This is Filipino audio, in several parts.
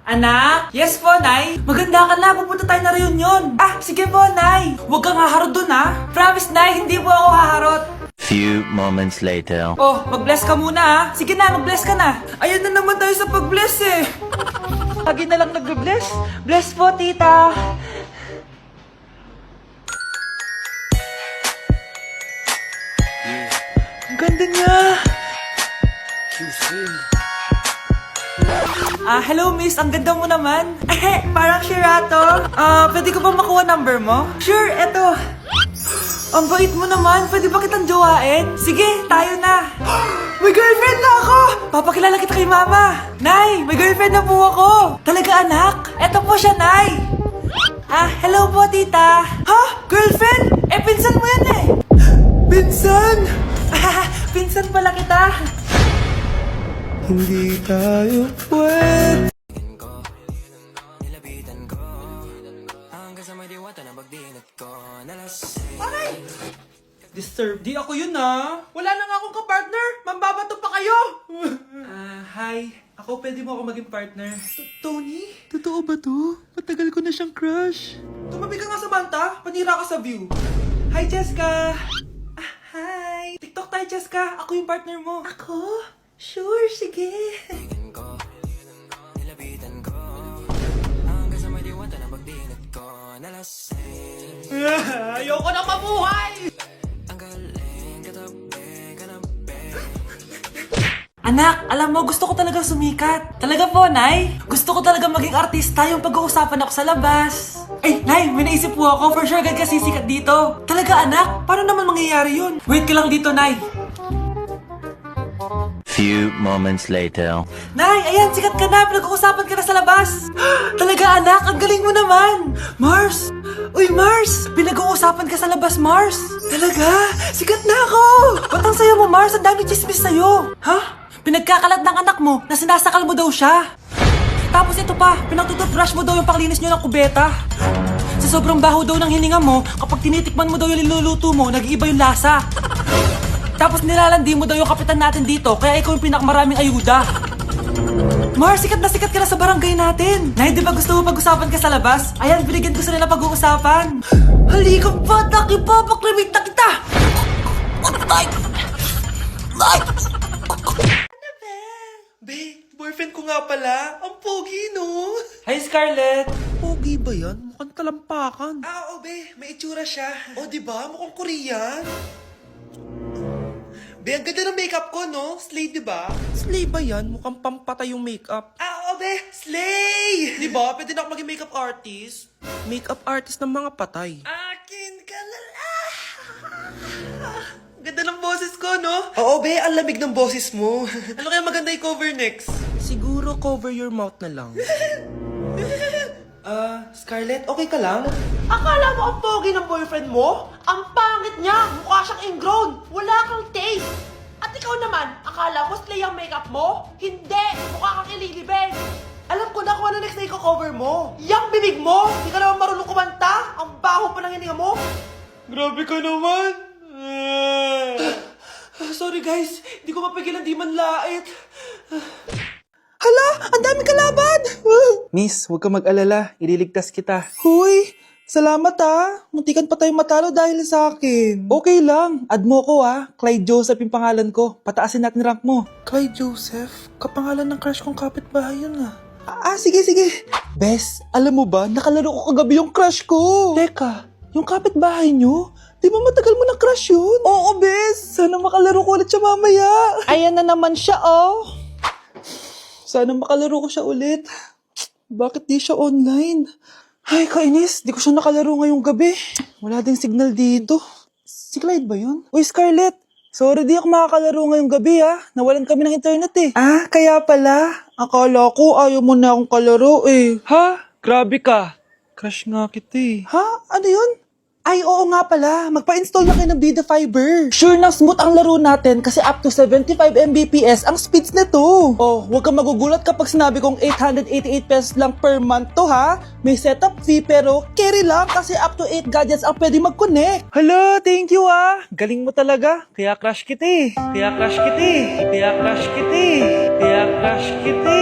Anak? Yes po, Nay. Maganda ka na, pupunta tayo na reunion. Ah, sige po, Nay. Huwag kang haharot dun, ha? Promise, Nay, hindi po ako haharot. Few moments later. Oh, mag-bless ka muna, ha? Sige na, mag-bless ka na. Ayan na naman tayo sa pag-bless, eh. Lagi na lang nag-bless. Bless po, tita. Ang ganda niya. Hello miss, ang ganda mo naman. Parang Shirato. Pwede ko ba makuha number mo? Sure, eto. Ang bait mo naman, pwede ba kitang jowain? Sige, tayo na. May girlfriend na ako! Papakilala kita kay mama. Nay, may girlfriend na po ako. Talaga anak? Eto po siya, Nay. Hello po tita. Ha? Girlfriend? Pinsan mo yan eh. Pinsan? Pinsan pala kita. Hindi tayo pwede. Aray! Disturb. Di ako yun Wala na nga akong kapartner. Mambabato pa kayo. Hi. Ako, pwede mo ako maging partner. Tony? Totoo ba to? Matagal ko na siyang crush. Tumabi ka nga sa banta. Panira ka sa view. Hi, Jessica. Hi. TikTok tayo, Jessica. Ako yung partner mo. Ako? Sure, sige. Ayoko na mabuhay! Anak, alam mo, gusto ko talagang sumikat. Talaga po, Nay. Gusto ko talaga maging artista yung pag-uusapan ako sa labas. Ay, Nay, may naisip po ako. For sure, agad ka sisikat dito. Talaga, anak? Paano naman mangyayari yun? Wait ka lang dito, Nay. Few moments later. Nay, ayan, sikat ka na. Pinag-uusapan ka na sa labas. Talaga, anak, ang galing mo naman. Mars! Uy, Mars! Pinag-uusapan ka sa labas, Mars. Talaga? Sikat na ako! Ba't ang sayo mo, Mars? Ang dami chismis sa'yo. Ha? Pinagkakalat ng anak mo na sinasakal mo daw siya. Tapos ito pa, pinagtututbrush mo daw yung panglinis nyo ng kubeta. Sa sobrang baho daw ng hininga mo, kapag tinitikman mo daw yung niluluto mo, nag-iiba yung lasa. Tapos nilalandi mo daw yung kapitan natin dito, kaya ikaw yung pinakamaraming ayuda. Mars, sikat ka na sa barangay natin. Nay, di ba gusto mo pag-usapan ka sa labas? Ayan, binigyan ko sila na pag-uusapan. Halika pa, taki pa, pakrimit na kita. Be, boyfriend ko nga pala. Ang pogi, no? Hi, Scarlett. Pogi ba yan? Mukhang talampakan. Oo, be. May itsura siya. O, diba? Mukhang Korean. Be, ang ganda ng makeup ko, no? Slay, diba? Slay ba yan? Mukhang pampatay yung makeup. Oo, be. Slay! Diba? Pwede na ako maging makeup artist. Makeup artist ng mga patay. Akin ka na lang. Ganda ng boses ko, no? Oo, be. Ang lamig ng boses mo. Ano kaya maganda i-cover next? Siguro cover your mouth na lang. Scarlett, okay ka lang? Akala mo ang pogi ng boyfriend mo? Ang pangit niya! Mukha siyang ingrown! Wala kang taste! At ikaw naman, akala mo slay ang makeup mo? Hindi! Mukha kang ililibing! Alam ko na kung ano next na i-cover mo! Yang bibig mo! Hindi ka naman marunong kumanta! Ang baho pa ng hininga mo! Grabe ka naman. Sorry guys, hindi ko mapigilan di man lait. Hala! Ang daming kalaban! Miss, huwag ka mag-alala. Ililigtas kita. Huy! Salamat Muntikan pa tayong matalo dahil sa akin. Okay lang. Add mo ko Clyde Joseph yung pangalan ko. Pataasin natin rank mo. Clyde Joseph? Kapangalan ng crush kong kapitbahay yun sige. Bes, alam mo ba, nakalaro ko kagabi yung crush ko. Teka, yung kapitbahay nyo? Di ba matagal mo na crush yun? Oo, Bes. Sana makalaro ko ulit siya mamaya. Ayan na naman siya, Sana makalaro ko siya ulit. Bakit di siya online? Ay, kainis. Di ko siya nakalaro ngayong gabi. Wala ding signal dito. Si Clyde ba yun? Uy, Scarlett. Sorry, di ako makakalaro ngayong gabi, Nawalan kami ng internet, kaya pala. Akala ko ayaw mo na akong kalaro, Ha? Grabe ka. Crush nga kita, Ha? Ano yun? Ay, oo nga pala. Magpa-install na kayo ng Vida Fiber. Sure na smooth ang laro natin kasi up to 75 Mbps ang speeds nito. Oh, huwag kang magugulat kapag sinabi kong 888 pesos lang per month to, May setup fee pero carry lang kasi up to 8 gadgets ang pwede mag-connect. Hala, thank you, Galing mo talaga. Kaya crush kita, Kaya crush kita, Kaya crush kita, Kaya crush kita.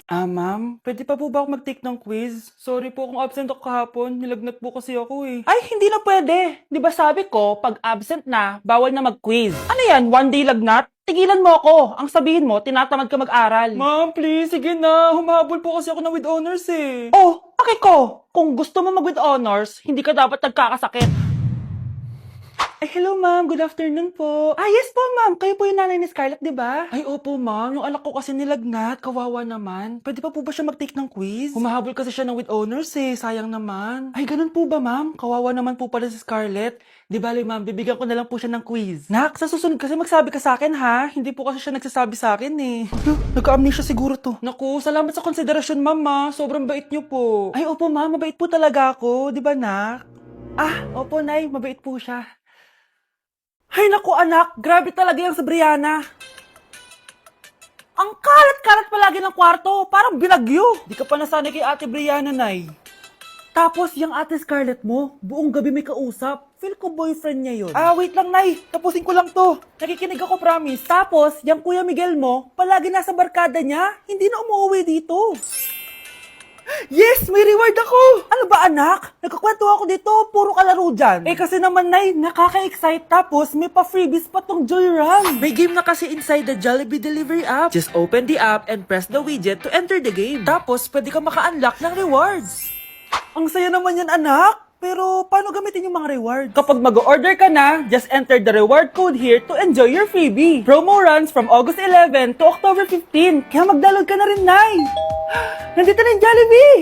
Ma'am, pwede pa po ba ako mag-take ng quiz? Sorry po kung absent ako kahapon. Nilagnat po kasi ako eh. Ay, hindi na pwede. Di ba sabi ko, pag absent na, bawal na mag-quiz. Ano yan, one day lagnat? Tigilan mo ako. Ang sabihin mo, tinatamad ka mag-aral. Ma'am, please, sige na. Humahabol po kasi ako na with honors eh. Oh, okay ko. Kung gusto mo mag-with honors, hindi ka dapat nagkakasakit. Ay, hello ma'am. Good afternoon po. Ah, yes po, ma'am. Kayo po yung nanay ni Scarlett, di ba? Ay, opo ma'am. Yung anak ko kasi nilagnat. Kawawa naman. Pwede pa po ba siya mag-take ng quiz? Humahabol kasi siya ng with honors eh. Sayang naman. Ay, ganun po ba ma'am? Kawawa naman po pala si Scarlett. Di bale ma'am, bibigyan ko na lang po siya ng quiz. Nak, sa susunod kasi magsabi ka sa akin ha. Hindi po kasi siya nagsasabi sa akin eh. Nagka-amnesia siguro to. Naku, salamat sa konsiderasyon ma'am ha. Sobrang bait niyo po. Ay, opo ma'am. Mabait po talaga ako. Di ba nak? Ah, opo nay. Mabait po siya. Ay, naku anak. Grabe talaga yung sa Brianna. Ang kalat-kalat palagi ng kwarto. Parang binagyo. Di ka pa nasanay kay Ate Brianna, Nay. Tapos, yung ate Scarlett mo, buong gabi may kausap. Feel ko boyfriend niya yun. Wait lang, Nay. Tapusin ko lang to. Nakikinig ako, promise. Tapos, yung Kuya Miguel mo, palagi nasa barkada niya. Hindi na umuwi dito. Yes! May reward ako! Ano ba anak? Nagkakwento ako dito, puro kalaro dyan. Eh kasi naman, Nay, nakaka-excite. Tapos may pa-freebies pa tong Joy Run. May game na kasi inside the Jollibee delivery app. Just open the app and press the widget to enter the game. Tapos, pwede ka maka-unlock ng rewards. Ang saya naman yan, anak. Pero paano gamitin yung mga rewards? Kapag mag-order ka na, just enter the reward code here to enjoy your freebie. Promo runs from August 11 to October 15. Kaya mag-download ka na rin, Nay. Nandito na yung Jollibee!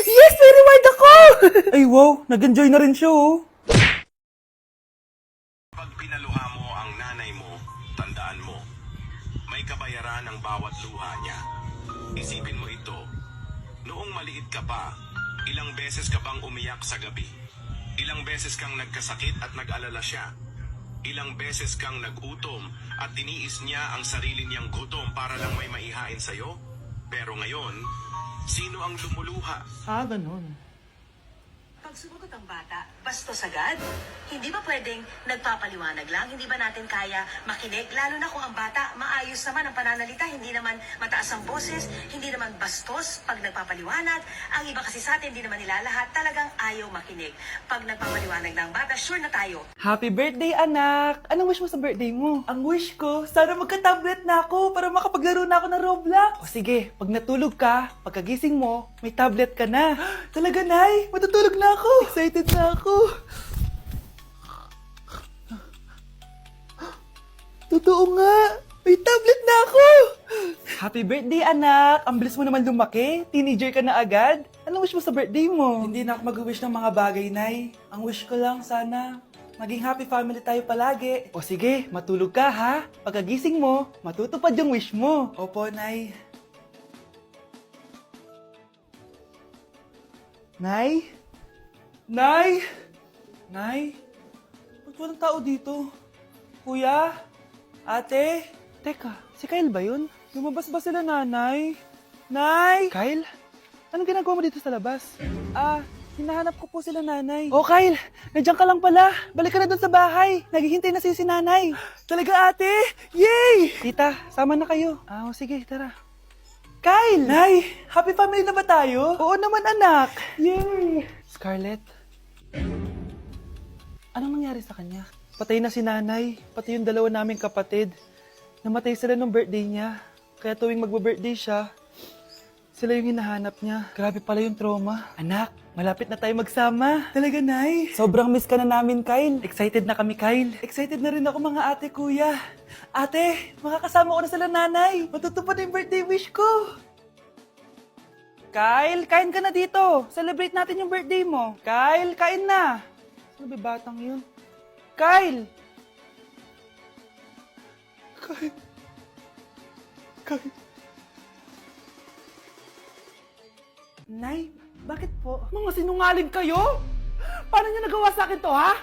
Yes! May reward ako! Ay, wow. Nag-enjoy na rin siya, oh. Pag pinaluha mo ang nanay mo, tandaan mo, may kabayaran ang bawat luha niya. Isipin mo ito, noong maliit ka pa, ilang beses ka bang umiyak sa gabi? Ilang beses kang nagkasakit at nag-alala siya? Ilang beses kang nagutom at tiniis niya ang sarili niyang gutom para lang may maihain sa'yo? Pero ngayon, sino ang lumuluha? Ganun. Pag sumagot ang bata, bastos agad? Hindi ba pwedeng nagpapaliwanag lang? Hindi ba natin kaya makinig? Lalo na kung ang bata, maayos naman ang pananalita, hindi naman mataas ang boses, hindi naman bastos pag nagpapaliwanag. Ang iba kasi sa atin, hindi naman nila lahat talagang ayaw makinig. Pag nagpapaliwanag ng bata, sure na tayo. Happy birthday, anak! Anong wish mo sa birthday mo? Ang wish ko, sana magka-tablet na ako para makapaglaro na ako ng Roblox. O sige, pag natulog ka, pagkagising mo, may tablet ka na. Talaga, Nay? Matutulog na ako. Excited na ako. Totoo nga. May tablet na ako. Happy birthday, anak. Ang bilis mo naman lumaki. Teenager ka na agad. Anong wish mo sa birthday mo? Hindi na ako mag-wish ng mga bagay, Nay. Ang wish ko lang, sana maging happy family tayo palagi. O sige, matulog ka ha. Pagkagising mo, matutupad yung wish mo. Opo, Nay. Nay? Nay? Nay? Ba't walang tao dito? Kuya? Ate? Teka, si Kyle ba yun? Lumabas ba sila, nanay? Nay? Kyle? Anong ginagawa mo dito sa labas? Hinahanap ko po sila, nanay. Oh, Kyle! Nandiyan ka lang pala. Balik ka na doon sa bahay. Naghihintay na si nanay. Talaga, ate? Yay! Tita, sama na kayo. Sige, tara. Kyle! Nay, happy family na ba tayo? Oo naman, anak. Yay! Scarlett, anong nangyari sa kanya? Patay na si nanay, pati yung dalawa naming kapatid. Namatay sila nung birthday niya. Kaya tuwing magbe-birthday siya, sila yung hinahanap niya. Grabe pala yung trauma. Anak, malapit na tayo magsama. Talaga, Nay. Sobrang miss ka na namin, Kyle. Excited na kami, Kyle. Excited na rin ako, mga ate, kuya. Ate, makakasama ko na sila, nanay. Matutupad na yung birthday wish ko. Kyle, kain ka na dito. Celebrate natin yung birthday mo. Kyle, kain na. Sino ba batang yun? Kyle! Kyle. Nay, bakit po? Mga sinungaling kayo? Paano niya nagawa sa akin to, ha?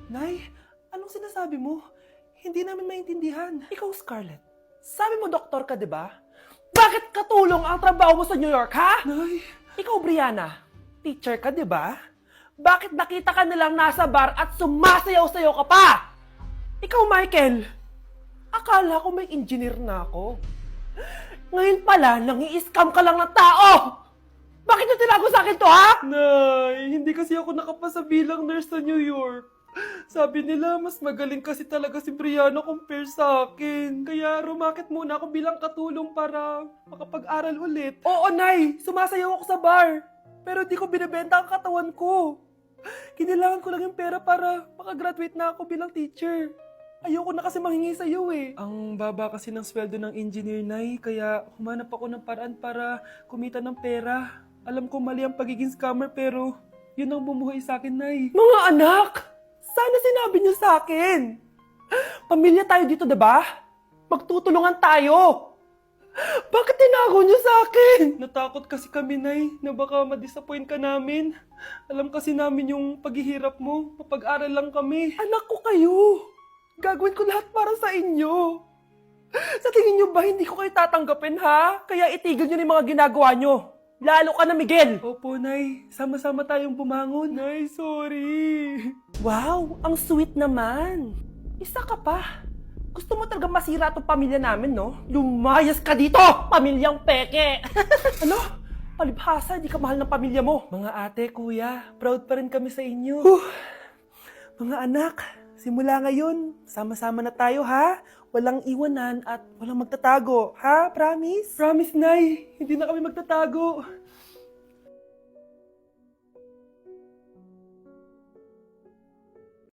Nay, anong sinasabi mo? Hindi namin maintindihan. Ikaw, Scarlett. Sabi mo doktor ka, di ba? Bakit katulong ang trabaho mo sa New York, ha? Nay. Ikaw, Brianna, teacher ka, di ba? Bakit nakita ka nilang nasa bar at sumasayaw-sayaw ka pa? Ikaw, Michael, akala ko may engineer na ako. Ngayon pala, nangi-scam ka lang ng tao! Bakit nyo tinago sa akin to, ha? Nay, hindi kasi ako nakapasa bilang nurse sa New York. Sabi nila, mas magaling kasi talaga si Brianna compare sa akin. Kaya rumakit muna ako bilang katulong para makapag-aral ulit. Oo, Nay, sumasayaw ako sa bar. Pero di ko binibenta ang katawan ko. Kailangan ko lang yung pera para makagraduate na ako bilang teacher. Ayoko na kasi manghingi sa'yo eh. Ang baba kasi ng sweldo ng engineer, Nay, kaya humanap ako ng paraan para kumita ng pera. Alam ko mali ang pagiging scammer pero yun ang bumuhay sa akin, Nay. Mga anak, sana sinabi niyo sa akin. Pamilya tayo dito, diba? Magtutulungan tayo. Bakit tinago niyo sa akin? Natakot kasi kami, Nay, na baka ma-disappoint ka namin. Alam kasi namin yung paghihirap mo. Mapag-aral lang kami. Anak ko kayo. Gagawin ko lahat para sa inyo. Sa tingin niyo ba hindi ko kayo tatanggapin, ha? Kaya itigil niyo na yung mga ginagawa niyo. Lalo ka na, Miguel. Opo, Nay. Sama-sama tayong bumangon. Nay, sorry. Wow, ang sweet naman. Isa ka pa. Gusto mo talaga masira itong pamilya namin, no? Lumayas ka dito, pamilyang peke. Ano? Palibhasa, di ka mahal ng pamilya mo. Mga ate, kuya, proud pa rin kami sa inyo. Mga anak, simula ngayon, sama-sama na tayo, ha? Walang iwanan at walang magtatago, ha? Promise? Promise, Nay. Hindi na kami magtatago.